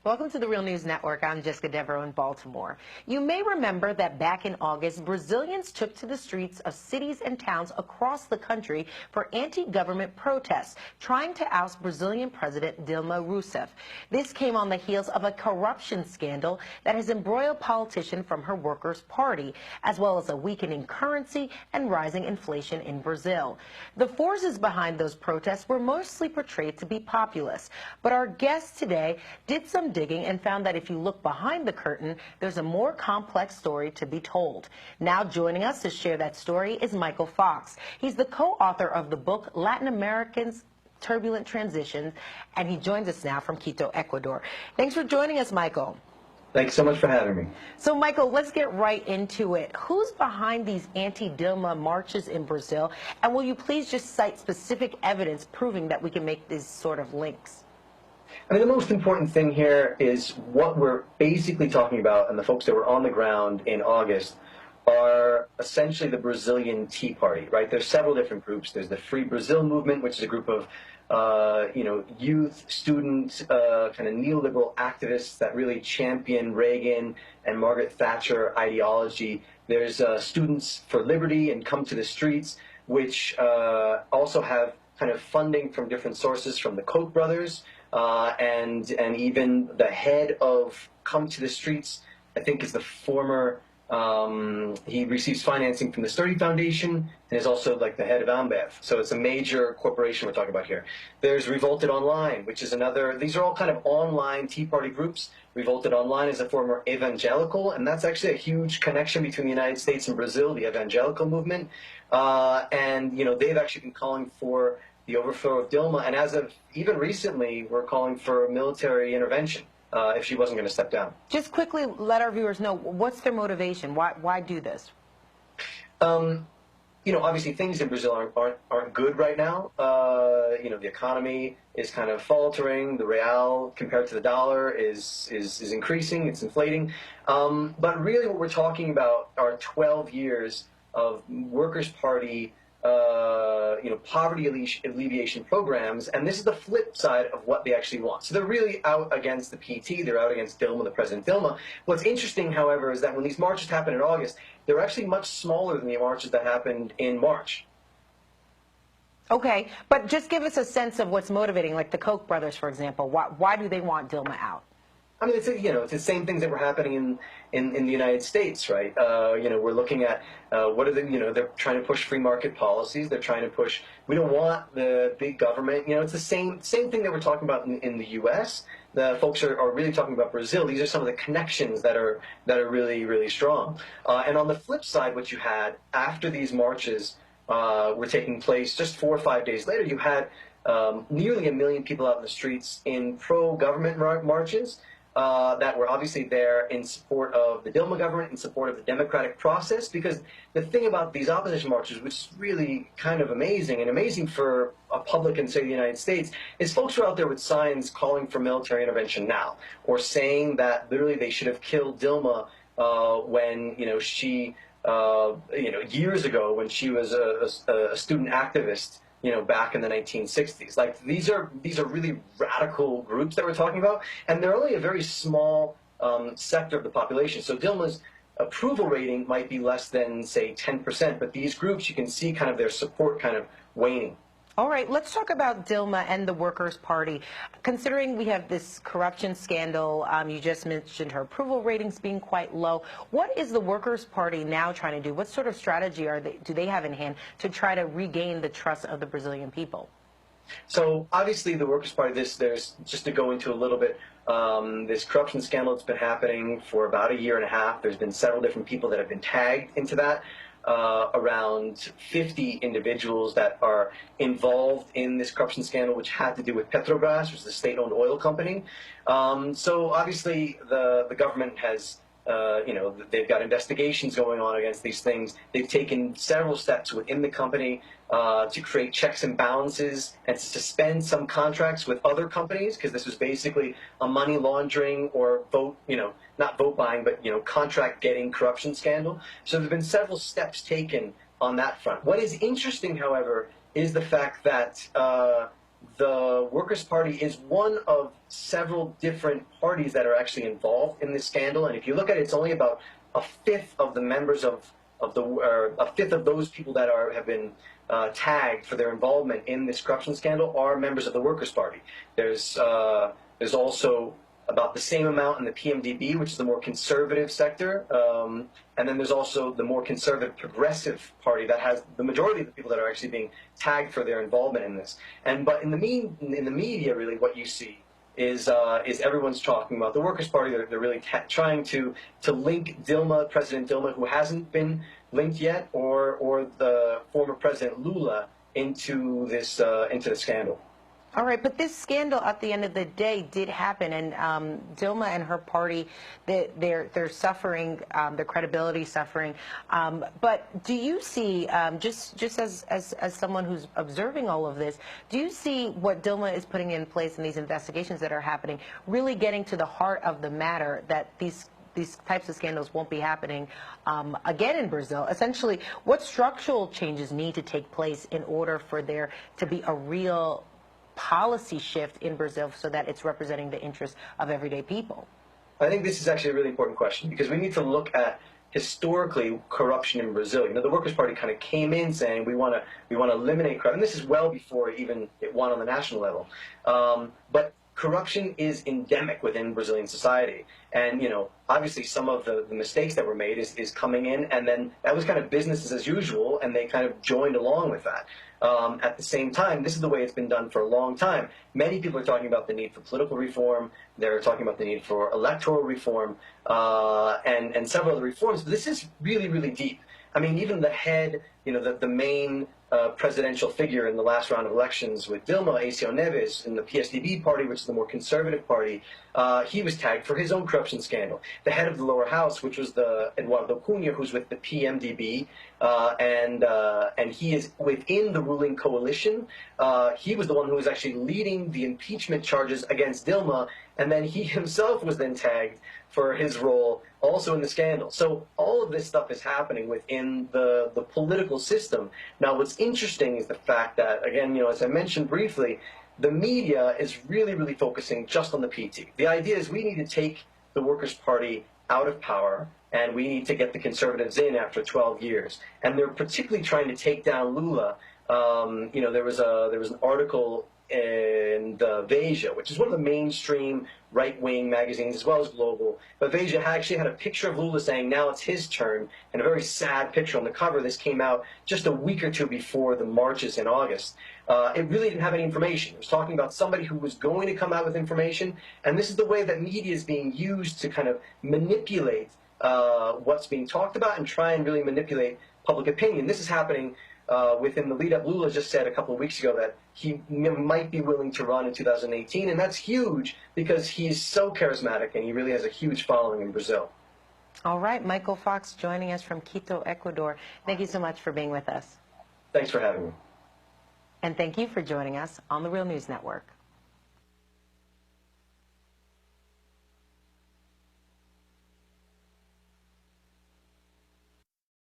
Welcome to the Real News Network. I'm Jessica Devereaux in Baltimore. You may remember that back in August, Brazilians took to the streets of cities and towns across the country for anti-government protests, trying to oust Brazilian President Dilma Rousseff. This came on the heels of a corruption scandal that has embroiled politicians from her Workers' Party, as well as a weakening currency and rising inflation in Brazil. The forces behind those protests were mostly portrayed to be populist, but our guest today did some digging and found that if you look behind the curtain, there's a more complex story to be told. Now joining us to share that story is Michael Fox. He's the co-author of the book Latin Americans, Turbulent Transitions, and he joins us now from Quito, Ecuador. Thanks for joining us, Michael. Thanks so much for having me. So, Michael, let's get right into it. Who's behind these anti-Dilma marches in Brazil? And will you please just cite specific evidence proving that we can make these sort of links? I mean, the most important thing here is what we're basically talking about, and the folks that were on the ground in August are essentially the Brazilian Tea Party, right? There's several different groups. There's the Free Brazil movement, which is a group of youth, student, kind of neoliberal activists that really champion Reagan and Margaret Thatcher ideology. There's Students for Liberty and Come to the Streets, which also have kind of funding from different sources, from the Koch brothers, and even the head of Come to the Streets, I think, is the former. He receives financing from the Sturdy Foundation and is also like the head of Ambev. So it's a major corporation we're talking about here. There's Revolted Online, which is another. These are all kind of online Tea Party groups. Revolted Online is a former evangelical, and that's actually a huge connection between the United States and Brazil, the evangelical movement. And they've actually been calling for the overthrow of Dilma, and as of even recently, we're calling for military intervention if she wasn't going to step down. Just quickly let our viewers know, what's their motivation? Why do this? Obviously things in Brazil aren't good right now. The economy is kind of faltering. The real compared to the dollar is increasing. It's inflating. But really what we're talking about are 12 years of Workers' Party poverty alleviation programs, and this is the flip side of what they actually want. So they're really out against the PT, they're out against Dilma, the President Dilma. What's interesting, however, is that when these marches happened in August, they're actually much smaller than the marches that happened in March. Okay, but just give us a sense of what's motivating, like the Koch brothers, for example. Why do they want Dilma out? I mean, it's the same things that were happening in the United States, right? We're looking at what are they're trying to push free market policies. They're trying to push. We don't want the big government. It's the same thing that we're talking about in the U.S. The folks are really talking about Brazil. These are some of the connections that are really, really strong. And on the flip side, what you had after these marches were taking place, just 4 or 5 days later, you had nearly 1 million people out in the streets in pro-government marches. That were obviously there in support of the Dilma government, in support of the democratic process, because the thing about these opposition marches, which is really kind of amazing, and amazing for a public in, say, the United States, is folks are out there with signs calling for military intervention now, or saying that literally they should have killed Dilma when, she, years ago when she was a student activist, back in the 1960s. Like, these are really radical groups that we're talking about, and they're only a very small sector of the population. So Dilma's approval rating might be less than, say, 10%, but these groups, you can see kind of their support kind of waning. All right, let's talk about Dilma and the Workers' Party. Considering we have this corruption scandal, you just mentioned her approval ratings being quite low. What is the Workers' Party now trying to do? What sort of strategy do they have in hand to try to regain the trust of the Brazilian people? So obviously the Workers' Party, there's just to go into a little bit, this corruption scandal that's been happening for about 1.5 years. There's been several different people that have been tagged into that. Around 50 individuals that are involved in this corruption scandal, which had to do with Petrobras, which is a state-owned oil company. So obviously the government has, they've got investigations going on against these things. They've taken several steps within the company to create checks and balances and to suspend some contracts with other companies, because this was basically a money laundering or not vote buying, but contract getting corruption scandal. So there have been several steps taken on that front. What is interesting, however, is the fact that the Workers' Party is one of several different parties that are actually involved in this scandal. And if you look at it, it's only about a fifth of the members a fifth of those people that have been tagged for their involvement in this corruption scandal are members of the Workers' Party. There's also about the same amount in the PMDB, which is the more conservative sector, and then there's also the more conservative progressive party that has the majority of the people that are actually being tagged for their involvement in this. But in the media, really, what you see is everyone's talking about the Workers' Party. They're really trying to link President Dilma, who hasn't been linked yet, or the former President Lula into the scandal. All right, but this scandal at the end of the day did happen, and Dilma and her party, they're suffering, their credibility suffering. But do you see, just as someone who's observing all of this, do you see what Dilma is putting in place in these investigations that are happening really getting to the heart of the matter, that these types of scandals won't be happening again in Brazil? Essentially, what structural changes need to take place in order for there to be a real policy shift in Brazil so that it's representing the interests of everyday people? I think this is actually a really important question, because we need to look at historically corruption in Brazil. You know, the Workers' Party kind of came in saying we want to eliminate corruption, and this is well before even it won on the national level. But corruption is endemic within Brazilian society, and obviously some of the mistakes that were made is coming in, and then that was kind of business as usual, and they kind of joined along with that. At the same time, this is the way it's been done for a long time. Many people are talking about the need for political reform. They're talking about the need for electoral reform, and several other reforms. But this is really, really deep. I mean, even the head, the main presidential figure in the last round of elections with Dilma, Aécio Neves, in the PSDB party, which is the more conservative party, he was tagged for his own corruption scandal. The head of the lower house, which was the Eduardo Cunha, who's with the PMDB, and he is within the ruling coalition. He was the one who was actually leading the impeachment charges against Dilma, and then he himself was then tagged for his role also in the scandal. So all of this stuff is happening within the political system. Now, what's interesting is the fact that, again, as I mentioned briefly, the media is really, really focusing just on the PT. The idea is we need to take the Workers' Party out of power, and we need to get the conservatives in after 12 years. And they're particularly trying to take down Lula. There was an article in the Veja, which is one of the mainstream right-wing magazines as well as global. But Veja actually had a picture of Lula saying now it's his turn, and a very sad picture on the cover. This came out just a week or two before the marches in August. It really didn't have any information. It was talking about somebody who was going to come out with information, and this is the way that media is being used to kind of manipulate what's being talked about and try and really manipulate public opinion. This is happening within the lead-up. Lula just said a couple of weeks ago that he might be willing to run in 2018, and that's huge because he's so charismatic and he really has a huge following in Brazil. All right, Michael Fox joining us from Quito, Ecuador. Thank you so much for being with us. Thanks for having me. And thank you for joining us on the Real News Network.